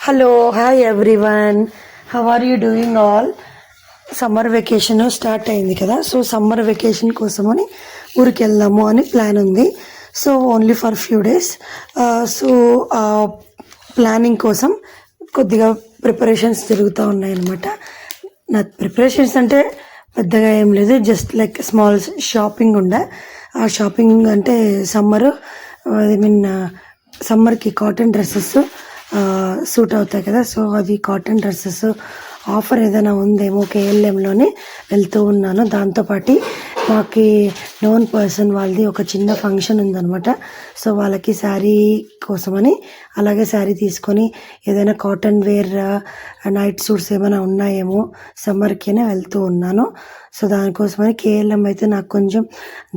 Hello hi everyone, how are you doing all? Summer vacation start అయింది కదా, so summer vacation కోసమని ఊరికి వెళ్దాము అని ప్లాన్ ఉంది. So only for few days. So planning కోసం కొద్దిగా ప్రిపరేషన్స్ జరుగుతూ ఉన్నాయన్నమాట. నా ప్రిపరేషన్స్ అంటే పెద్దగా ఏం లేదు, జస్ట్ లైక్ స్మాల్ షాపింగ్ ఉండే. ఆ షాపింగ్ అంటే సమ్మర్కి కాటన్ డ్రెస్సెస్ సూట్ అవుతాయి కదా, సో అది కాటన్ డ్రెస్సెస్ ఆఫర్ ఏదైనా ఉందేమో కేఎల్ఎంలోనే వెళ్తూ ఉన్నాను. దాంతోపాటు మాకు నోన్ పర్సన్ వాళ్ళది ఒక చిన్న ఫంక్షన్ ఉందన్నమాట. సో వాళ్ళకి శారీ కోసమని అలాగే శారీ తీసుకొని ఏదైనా కాటన్ వేర్ నైట్ సూట్స్ ఏమైనా ఉన్నాయేమో సమ్మర్కినే వెళ్తూ ఉన్నాను. సో దానికోసమని కేఎల్ఎం అయితే నాకు కొంచెం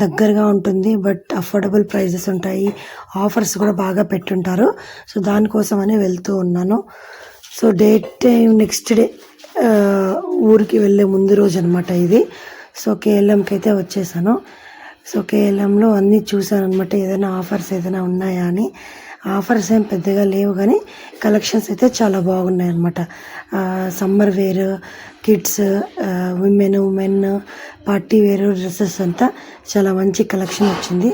దగ్గరగా ఉంటుంది, బట్ అఫోర్డబుల్ ప్రైజెస్ ఉంటాయి, ఆఫర్స్ కూడా బాగా పెట్టుంటారు. సో దానికోసమని వెళ్తూ ఉన్నాను. సో నెక్స్ట్ డే ఊరికి వెళ్ళే ముందు రోజు అనమాట ఇది. సో కేఎల్ఎంకి అయితే వచ్చేసాను. సో కేఎల్ఎంలో అన్నీ చూసాను అనమాట, ఏదైనా ఆఫర్స్ ఏదైనా ఉన్నాయా అని. ఆఫర్స్ ఏం పెద్దగా లేవు కానీ కలెక్షన్స్ అయితే చాలా బాగున్నాయి అనమాట. Summer wear, kids, men, party wear dresses అంతా చాలా మంచి కలెక్షన్ వచ్చింది.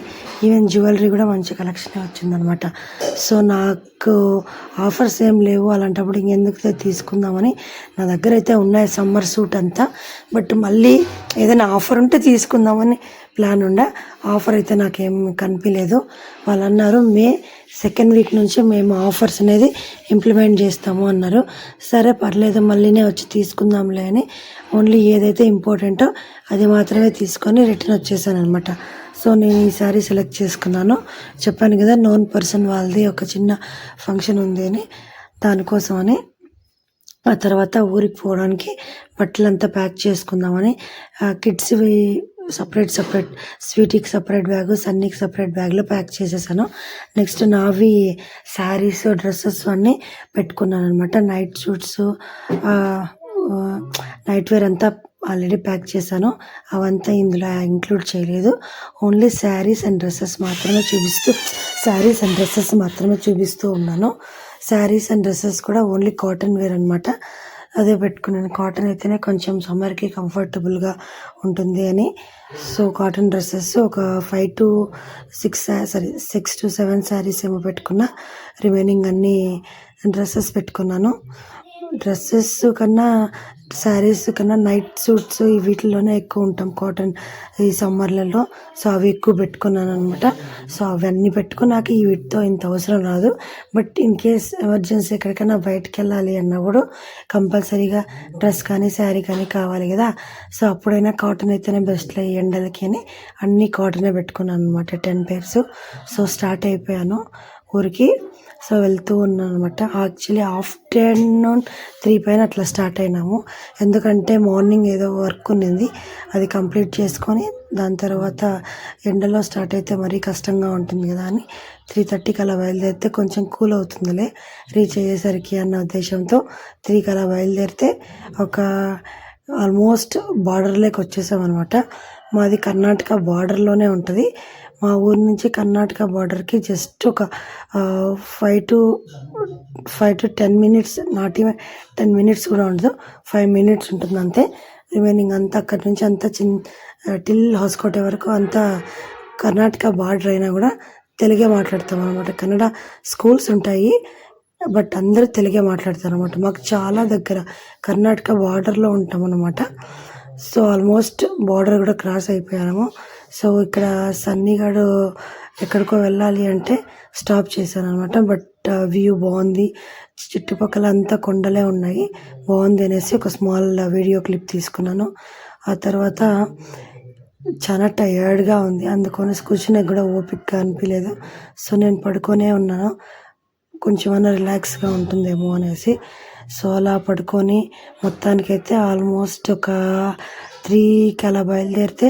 ఈవెన్ జ్యువెలరీ కూడా మంచి కలెక్షన్ వచ్చిందనమాట. సో నాకు ఆఫర్స్ ఏం లేవు, అలాంటప్పుడు ఇంకెందుకు తీసుకుందామని నా దగ్గర అయితే ఉన్నాయి సమ్మర్ సూట్ అంతా. బట్ మళ్ళీ ఏదైనా ఆఫర్ ఉంటే తీసుకుందామని ప్లాన్ ఉండే. ఆఫర్ అయితే నాకేం కనిపించలేదు. వాళ్ళు అన్నారు మే 2nd వీక్ నుంచి మేము ఆఫర్స్ అనేది ఇంప్లిమెంట్ చేస్తాము అన్నారు. సరే పర్లేదు మళ్ళీనే వచ్చి తీసుకుందాంలే అని ఓన్లీ ఏదైతే ఇంపార్టెంటో అది మాత్రమే తీసుకొని రిటర్న్ వచ్చేసాను అనమాట. సో నేను ఈసారి సెలెక్ట్ చేసుకున్నాను. చెప్పాను కదా నోన్ పర్సన్ వాళ్ళది ఒక చిన్న ఫంక్షన్ ఉంది అని, దానికోసమని. ఆ తర్వాత ఊరికి పోవడానికి బట్టలంతా ప్యాక్ చేసుకుందామని కిడ్స్వి సపరేట్ స్వీటీకి సపరేట్ బ్యాగు, సన్నీకి సపరేట్ బ్యాగ్లో ప్యాక్ చేసేసాను. నెక్స్ట్ నావి శారీస్, డ్రెస్సెస్ అన్నీ పెట్టుకున్నాను అనమాట. నైట్ సూట్స్, నైట్ వేర్ అంతా ఆల్రెడీ ప్యాక్ చేశాను. అవంతా ఇందులో ఇంక్లూడ్ చేయలేదు. ఓన్లీ శారీస్ అండ్ డ్రెస్సెస్ మాత్రమే చూపిస్తూ ఉన్నాను. శారీస్ అండ్ డ్రెస్సెస్ కూడా ఓన్లీ కాటన్ వేర్ అనమాట. అదే పెట్టుకున్నాను. కాటన్ అయితేనే కొంచెం సమ్మర్కి కంఫర్టబుల్గా ఉంటుంది అని. సో కాటన్ డ్రెస్సెస్ ఒక 5 to 7 శారీస్ ఏమో పెట్టుకున్నా. రిమైనింగ్ అన్నీ డ్రెస్సెస్ పెట్టుకున్నాను. డ్రెస్సెస్ కన్నా శారీస్ కన్నా నైట్ సూట్స్ వీటిల్లోనే ఎక్కువ ఉంటాం కాటన్ ఈ సమ్మర్లలో. సో అవి ఎక్కువ పెట్టుకున్నాను అనమాట. సో అవన్నీ పెట్టుకున్నాక వీటితో ఇంత అవసరం రాదు. బట్ ఇన్ కేస్ ఎమర్జెన్సీ ఎక్కడికైనా బయటకు వెళ్ళాలి అన్నప్పుడు కంపల్సరీగా డ్రెస్ కానీ శారీ కానీ కావాలి కదా. సో అప్పుడైనా కాటన్ అయితేనే బెస్ట్లో ఈ ఎండలకి అని అన్నీ కాటనే పెట్టుకున్నాను అనమాట, 10 pairs. సో స్టార్ట్ అయిపోయాను ఊరికి. సో వెళ్తూ ఉన్నాను అనమాట. యాక్చువల్లీ ఆఫ్టర్నూన్ 3 పైన అట్లా స్టార్ట్ అయినాము, ఎందుకంటే మార్నింగ్ ఏదో వర్క్ ఉన్నింది, అది కంప్లీట్ చేసుకొని దాని తర్వాత ఎండలో స్టార్ట్ అయితే మరీ కష్టంగా ఉంటుంది కదా అని 3:30కి అలా బయలుదేరితే కొంచెం కూల్ అవుతుందిలే రీచ్ అయ్యేసరికి అన్న ఉద్దేశంతో 3కి అలా బయలుదేరితే ఒక ఆల్మోస్ట్ బార్డర్లోకి వచ్చేసామన్నమాట. మాది కర్ణాటక బార్డర్లోనే ఉంటుంది. మా ఊరు నుంచి కర్ణాటక బార్డర్కి జస్ట్ ఒక 5 to 10 minutes, not even 10 minutes కూడా ఉండదు, 5 minutes ఉంటుంది అంతే. రిమైనింగ్ అంతా అక్కడి నుంచి అంతా టిల్ హౌస్కోటే వరకు అంతా కర్ణాటక బార్డర్ అయినా కూడా తెలుగే మాట్లాడతాం అనమాట. కన్నడ స్కూల్స్ ఉంటాయి, బట్ అందరూ తెలుగే మాట్లాడతారు అనమాట. మాకు చాలా దగ్గర కర్ణాటక బార్డర్లో ఉంటాం అనమాట. సో ఆల్మోస్ట్ బార్డర్ కూడా క్రాస్ అయిపోయాము. సో ఇక్కడ సన్నీగాడు ఎక్కడికో వెళ్ళాలి అంటే స్టాప్ చేశాను అనమాట. బట్ వ్యూ బాగుంది, చుట్టుపక్కల అంతా కొండలే ఉన్నాయి, బాగుంది అనేసి ఒక స్మాల్ వీడియో క్లిప్ తీసుకున్నాను. ఆ తర్వాత చాలా టయర్డ్గా ఉంది, అందుకని కూర్చునే కూడా ఓపికగా అనిపించలేదు. సో నేను పడుకొనే ఉన్నాను, కొంచెమన్నా రిలాక్స్గా ఉంటుందేమో అనేసి. సో అలా పడుకొని మొత్తానికైతే ఆల్మోస్ట్ ఒక 3కి అలా బయలుదేరితే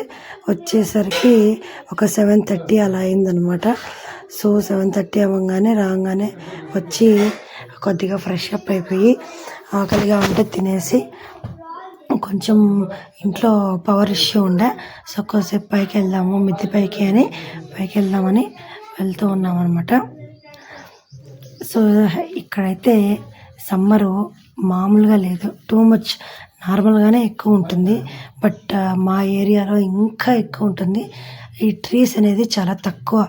వచ్చేసరికి ఒక 7:30 అలా అయిందనమాట. సో 7:30 అవ్వగానే రాగానే వచ్చి కొద్దిగా ఫ్రెష్ అప్ అయిపోయి ఆకలిగా ఉంటే తినేసి, కొంచెం ఇంట్లో పవర్ ఇష్యూ ఉండే, సో కొద్దిసేపు పైకి వెళ్దాము మిద్ది పైకి అని పైకి వెళ్దామని వెళ్తూ ఉన్నామన్నమాట. సో ఇక్కడైతే సమ్మరు మామూలుగా లేదు, టూ మచ్. నార్మల్గానే ఎక్కువ ఉంటుంది, బట్ మా ఏరియాలో ఇంకా ఎక్కువ ఉంటుంది. ఈ ట్రీస్ అనేది చాలా తక్కువ,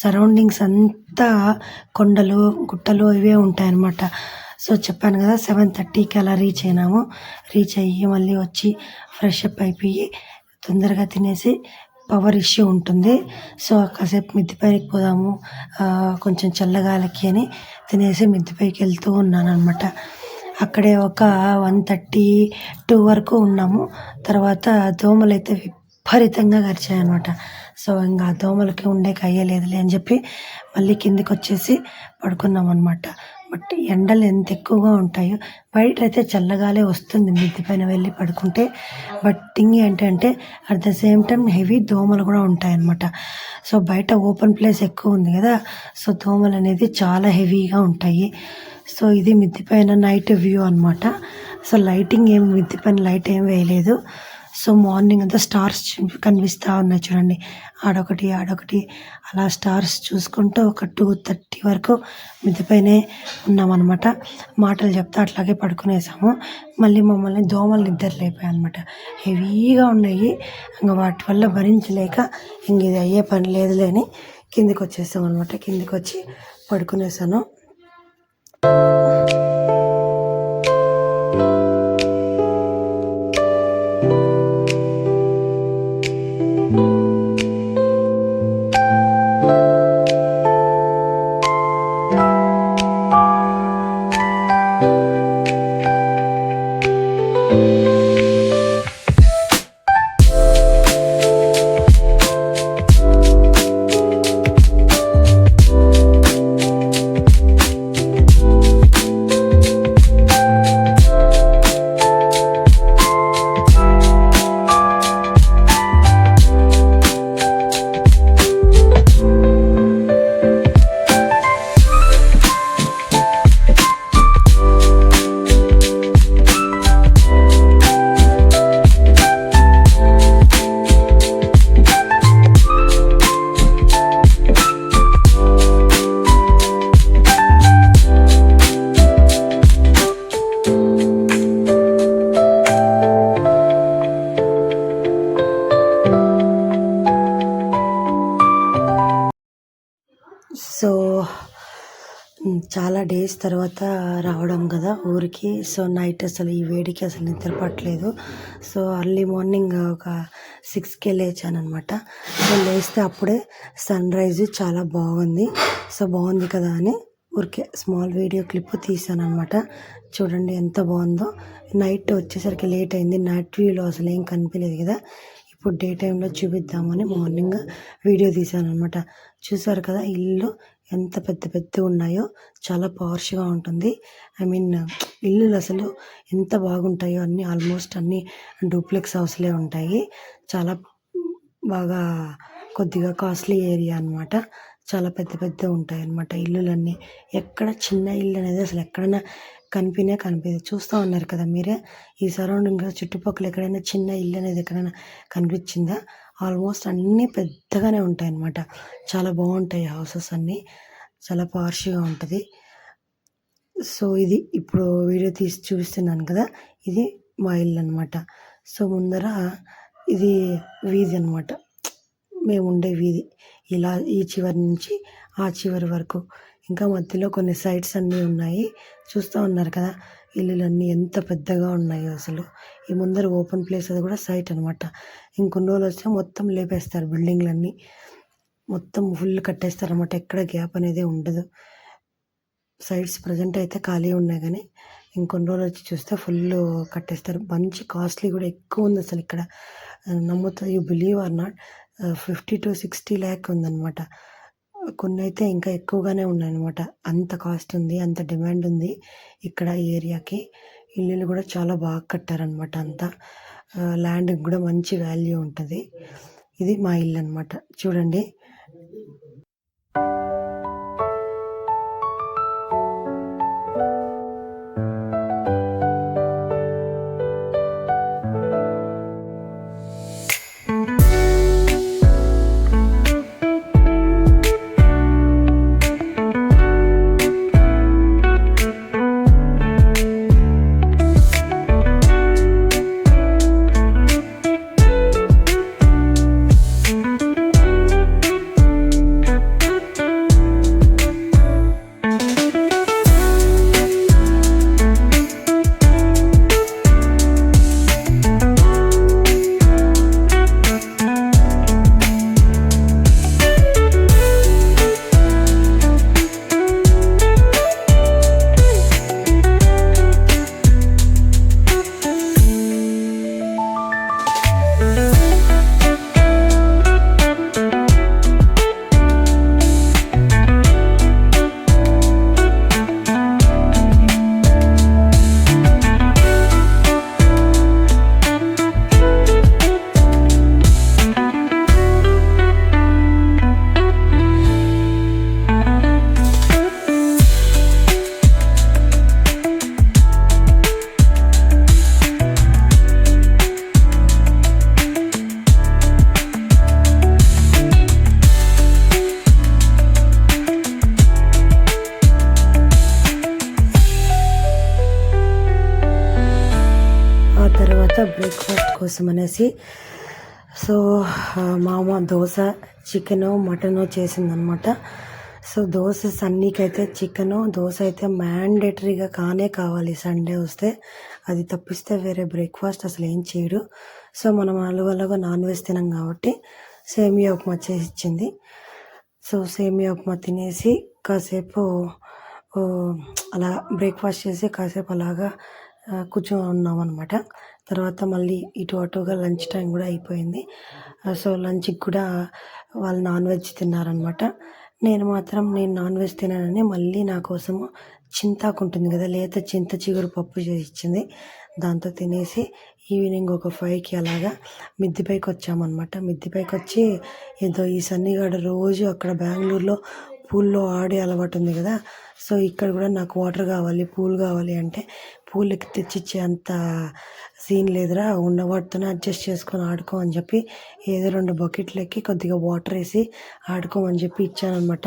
సరౌండింగ్స్ అంతా కొండలు గుట్టలు ఇవే ఉంటాయన్నమాట. సో చెప్పాను కదా 7:30కి అలా రీచ్ అయినాము. రీచ్ అయ్యి మళ్ళీ వచ్చి ఫ్రెష్ అప్ అయిపోయి తొందరగా తినేసి, పవర్ ఇష్యూ ఉంటుంది, సో కాసేపు మిద్ది పైకి పోదాము కొంచెం చల్లగాలికి అని తినేసి మిద్ది పైకి వెళ్తూ ఉన్నాను అనమాట. అక్కడే ఒక 1:32 వరకు ఉన్నాము. తర్వాత దోమలు అయితే విపరీతంగా కరిచాయన్నమాట. సో ఇంకా దోమలకి ఉండేకి అయ్యలేదులే అని చెప్పి మళ్ళీ కిందికి వచ్చేసి పడుకున్నాం అనమాట. బట్ ఎండలు ఎంత ఎక్కువగా ఉంటాయో, బయట అయితే చల్లగాలే వస్తుంది మిద్ది పైన వెళ్ళి పడుకుంటే. బట్ థింగ్ ఏంటంటే at the same time heavy దోమలు కూడా ఉంటాయన్నమాట. సో బయట ఓపెన్ ప్లేస్ ఎక్కువ ఉంది కదా, సో దోమలు అనేది చాలా హెవీగా ఉంటాయి. సో ఇది మిద్ది పైన నైట్ వ్యూ అనమాట. సో లైటింగ్ ఏం మిద్ది పైన లైట్ ఏం వేయలేదు. సో మార్నింగ్ అంతా స్టార్స్ కనిపిస్తూ ఉన్నాయి చూడండి, ఆడొకటి ఆడొకటి అలా స్టార్స్ చూసుకుంటూ ఒక 2:30 వరకు మిద్ది పైనే ఉన్నామన్నమాట. మాటలు చెప్తా అట్లాగే పడుకునేసాము. మళ్ళీ మమ్మల్ని దోమలు నిద్ర లేపాయి అనమాట, హెవీగా ఉన్నాయి. ఇంకా వాటి వల్ల భరించలేక ఇంక ఇది అయ్యే పని లేదులే అని కిందికి వచ్చేసాం అనమాట. కిందికి వచ్చి పడుకునేసాను. సో చాలా డేస్ తర్వాత రావడం కదా ఊరికి. సో నైట్ అసలు ఈ వేడికి అసలు నిద్ర పట్టలేదు. సో అర్లీ మార్నింగ్ ఒక 6కే లేచాను అనమాట. సో లేస్తే అప్పుడే సన్ రైజ్ చాలా బాగుంది. సో బాగుంది కదా అని ఊరికే స్మాల్ వీడియో క్లిప్ తీసాను అనమాట. చూడండి ఎంత బాగుందో. నైట్ వచ్చేసరికి లేట్ అయింది, నైట్ వ్యూలో అసలు ఏం కనిపించలేదు కదా. ఇప్పుడు డే టైంలో చూపిద్దామని మార్నింగ్ వీడియో తీసాను అనమాట. చూసారు కదా ఇల్లు ఎంత పెద్ద పెద్ద ఉన్నాయో, చాలా పార్ష్గా ఉంటుంది. ఐ మీన్ ఇల్లులు అసలు ఎంత బాగుంటాయో, అన్నీ ఆల్మోస్ట్ అన్నీ డూప్లెక్స్ హౌస్లే ఉంటాయి. చాలా బాగా కొద్దిగా కాస్ట్లీ ఏరియా అనమాట. చాలా పెద్ద పెద్ద ఉంటాయి అన్నమాట ఇల్లులన్నీ. ఎక్కడ చిన్న ఇల్లు అనేది అసలు ఎక్కడైనా కనిపించదు. చూస్తూ ఉన్నారు కదా మీరే, ఈ సరౌండింగ్ చుట్టుపక్కల ఎక్కడైనా చిన్న ఇల్లు అనేది ఎక్కడైనా కనిపించిందా? ఆల్మోస్ట్ అన్నీ పెద్దగానే ఉంటాయి అన్నమాట. చాలా బాగుంటాయి హౌసెస్ అన్నీ, చాలా పార్ష్గా ఉంటుంది. సో ఇది ఇప్పుడు వీడియో తీసి చూపిస్తున్నాను కదా, ఇది మా ఇల్లు అనమాట. సో ముందర ఇది వీధి అనమాట, మేము ఉండే వీధి. ఇలా ఈ చివరి నుంచి ఆ చివరి వరకు, ఇంకా మధ్యలో కొన్ని సైట్స్ అన్నీ ఉన్నాయి. చూస్తూ ఉన్నారు కదా ఇల్లులన్నీ ఎంత పెద్దగా ఉన్నాయో అసలు. ఈ ముందర ఓపెన్ ప్లేస్ అది కూడా సైట్ అనమాట. ఇంకొన్ని రోజులు వస్తే మొత్తం లేపేస్తారు, బిల్డింగ్లన్నీ మొత్తం ఫుల్ కట్టేస్తారు అనమాట. ఎక్కడ గ్యాప్ అనేది ఉండదు. సైట్స్ ప్రజెంట్ అయితే ఖాళీ ఉన్నాయి, కానీ ఇంకొన్ని రోజులు వచ్చి చూస్తే ఫుల్ కట్టేస్తారు. మంచి కాస్ట్లీ కూడా ఎక్కువ ఉంది అసలు ఇక్కడ. నమ్ముతా, you believe are not, 50 to 60 lakh ఉందన్నమాట. కొన్ని అయితే ఇంకా ఎక్కువగానే ఉన్నాయన్నమాట. అంత కాస్ట్ ఉంది, అంత డిమాండ్ ఉంది ఇక్కడ ఏరియాకి. ఇల్లులు కూడా చాలా బాగా కట్టారనమాట. అంతా ల్యాండ్కి కూడా మంచి వాల్యూ ఉంటుంది. ఇది మా ఇల్లు అనమాట. చూడండి బ్రేక్ఫాస్ట్ కోసం అనేసి సో మా అమ్మ దోశ చికెను మటను చేసిందనమాట. సో దోశ సన్నీకైతే చికెను దోశ అయితే మ్యాండేటరీగా కావాలి సండే వస్తే. అది తప్పిస్తే వేరే బ్రేక్ఫాస్ట్ అసలు ఏం చేయడు. సో మనం అలవలగా నాన్ వెజ్ తినం కాబట్టి సేమియా ఉప్మా చేసి ఇచ్చింది. సో సేమియా ఉప్మా తినేసి కాసేపు అలా బ్రేక్ఫాస్ట్ చేసి కాసేపు అలాగా కూర్చొని ఉన్నామన్నమాట. తర్వాత మళ్ళీ ఇటు అటుగా లంచ్ టైం కూడా అయిపోయింది. సో లంచ్కి కూడా వాళ్ళు నాన్ వెజ్ తిన్నారనమాట. నేను నాన్ వెజ్ తినానని మళ్ళీ నా కోసము చింతాకు ఉంటుంది కదా, లేత చింత చిగురు పప్పు చేసి ఇచ్చింది. దాంతో తినేసి ఈవినింగ్ ఒక 5కి అలాగా మిద్దె పైకి వచ్చామన్నమాట. మిద్దె పైకి వచ్చి ఏదో ఈ సన్నిగాడు రోజు అక్కడ బెంగళూరులో పూల్లో ఆడే అలవాటు ఉంది కదా, సో ఇక్కడ కూడా నాకు వాటర్ కావాలి పూల్ కావాలి అంటే పూలకి తెచ్చిచ్చే అంత సీన్ లేదురా, ఉన్న వాటితోనే అడ్జస్ట్ చేసుకొని ఆడుకో అని చెప్పి ఏదో 2 బకెట్లకి కొద్దిగా వాటర్ వేసి ఆడుకోమని చెప్పి ఇచ్చానమాట.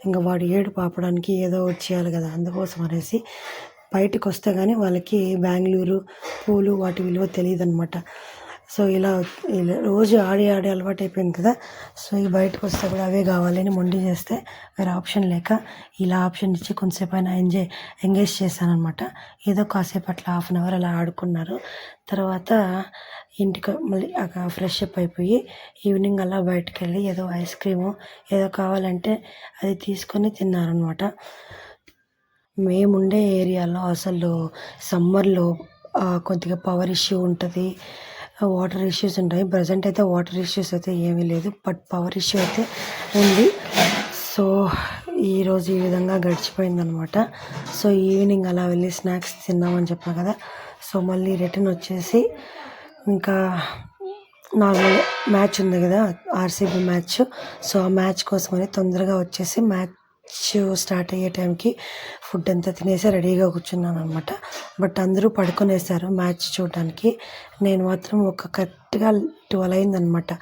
ఇంకా వాడు ఏడుపు ఆపడానికి ఏదో వచ్చేయాలి కదా, అందుకోసం అనేసి బయటకు వస్తే కానీ వాళ్ళకి బెంగళూరు పూలు వాటి విలువ తెలియదన్నమాట. సో ఇలా రోజు ఆడి అలవాటు అయిపోయింది కదా, సో ఈ బయటకు వస్తే కూడా అవే కావాలని మొండి చేస్తే వేరే ఆప్షన్ లేక ఇలా ఆప్షన్ ఇచ్చి కొంతసేపు అయినా ఎంగేజ్ చేశానమాట. ఏదో కాసేపు అట్లా 1/2 అవర్ అలా ఆడుకున్నారు. తర్వాత ఇంటికి మళ్ళీ ఫ్రెష్ అప్ అయిపోయి ఈవినింగ్ అలా బయటకు వెళ్ళి ఏదో ఐస్ క్రీము ఏదో కావాలంటే అది తీసుకొని తిన్నారనమాట. మేముండే ఏరియాలో అసలు సమ్మర్లో కొద్దిగా పవర్ ఇష్యూ ఉంటుంది, వాటర్ ఇష్యూస్ ఉంటాయి. ప్రజెంట్ అయితే వాటర్ ఇష్యూస్ అయితే ఏమీ లేదు, బట్ పవర్ ఇష్యూ అయితే ఉంది. సో ఈరోజు ఈ విధంగా గడిచిపోయిందనమాట. సో ఈవినింగ్ అలా వెళ్ళి స్నాక్స్ తిన్నామని చెప్పా కదా, సో మళ్ళీ రిటర్న్ వచ్చేసి ఇంకా నాకు మ్యాచ్ ఉంది కదా, ఆర్సీబీ మ్యాచ్. సో ఆ మ్యాచ్ కోసమని తొందరగా వచ్చేసి మ్యాచ్ స్టార్ట్ అయ్యే టైంకి ఫుడ్ అంతా తినేసి రెడీగా కూర్చున్నాను అనమాట. బట్ అందరూ పడుకునేసారు మ్యాచ్ చూడడానికి. నేను మాత్రం కరెక్ట్గా 12 అయిందనమాట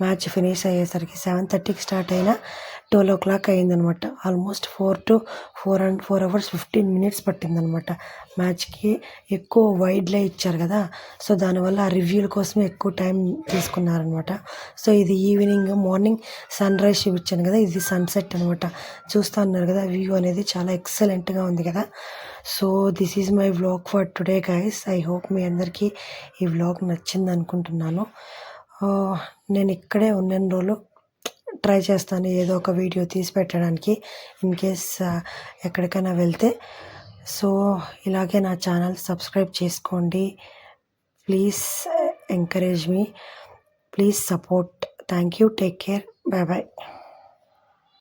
మ్యాచ్ ఫినిష్ అయ్యేసరికి. 7:30కి స్టార్ట్ అయినా 12 o'clock అయిందనమాట. ఆల్మోస్ట్ 4 hours 15 minutes పట్టిందనమాట మ్యాచ్కి. ఎక్కువ వైడ్లే ఇచ్చారు కదా, సో దానివల్ల ఆ రివ్యూల కోసమే ఎక్కువ టైం తీసుకున్నారనమాట. సో ఇది మార్నింగ్ సన్ రైజ్ చూపించాను కదా, ఇది సన్సెట్ అనమాట. చూస్తూ ఉన్నారు కదా, వ్యూ అనేది చాలా ఎక్సలెంట్గా ఉంది కదా. So this is my vlog for today guys. I hope మీ అందరికీ ఈ వ్లాగ్ నచ్చింది అనుకుంటున్నాను. నేను ఇక్కడే ఉన్న రోజులు ట్రై చేస్తాను ఏదో ఒక వీడియో తీసి పెట్టడానికి ఇన్ కేస్ ఎక్కడికైనా వెళ్తే. సో ఇలాగే నా ఛానల్ సబ్స్క్రైబ్ చేసుకోండి. Please encourage me, please support. Thank you, take care, bye bye.